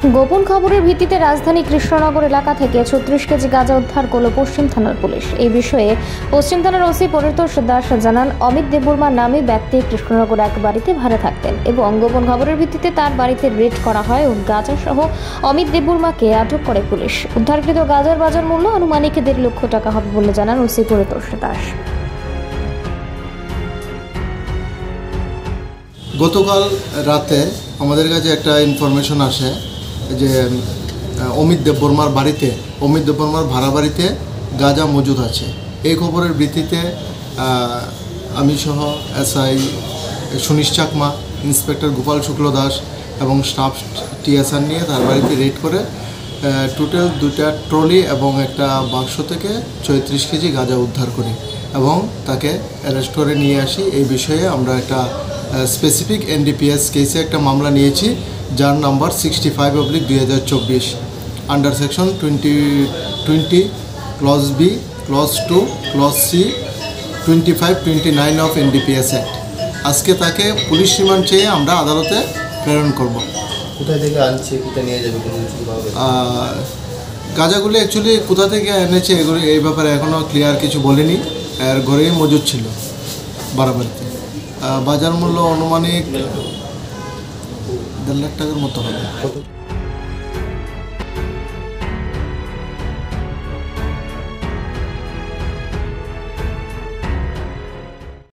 গোপন খবরের ভিত্তিতে রাজধানী কৃষ্ণনগর এলাকা থেকে 36 কেজি গাঁজা উদ্ধার করল পশ্চিম থানার পুলিশ। এই বিষয়ে পশ্চিম থানার ওসি পরিতোষ দাস জানান, অমিত দেববর্মা নামে ব্যক্তি কৃষ্ণনগর এক বাড়িতে ভাড়া থাকতেন এবং গোপন খবরের ভিত্তিতে তার বাড়িতে রেড করা হয় ও গাঁজা সহ অমিত দেববর্মাকে আটক করে পুলিশ। উদ্ধারকৃত গাঁজার বাজার মূল্য আনুমানিক 1.5 লক্ষ টাকা হবে বলে জানান ওসি পরিতোষ দাস। গতকাল রাতে আমাদের কাছে একটা ইনফরমেশন আসে যে অমিত দেববর্মার ভাড়া বাড়িতে গাঁজা মজুদ আছে। এই খবরের ভিত্তিতে আমি সহ এসআই সুনীশ চাকমা, ইন্সপেক্টর গোপাল শুক্ল দাস এবং স্টাফ টিএসআর নিয়ে তার বাড়িতে রেড করে টোটাল 2টা ট্রলি এবং একটা বাক্স থেকে 34 কেজি গাঁজা উদ্ধার করি এবং তাকে অ্যারেস্ট করে নিয়ে আসি। এই বিষয়ে আমরা একটা স্পেসিফিক এনডিপিএস কেসে একটা মামলা নিয়েছি, যার number 65/2024 under section 20 clause B, clause 2, clause C, 25-29 of NDPS act. আজকে তাকে পুলিশ রিমান্ড চেয়ে আমরা আদালতে প্রেরণ করব। কোথায় থেকে আনছে, কোথায় নিয়ে যাবে? গাঁজাগুলি অ্যাকচুয়ালি কোথা থেকে এনেছে এগুলি এই ব্যাপারে এখনও ক্লিয়ার কিছু বলেনি। এর ঘরেই মজুদ ছিল বাড়াবাড়িতে। বাজার মূল্য আনুমানিক 1.5 লাখ টাকার মতো হবে।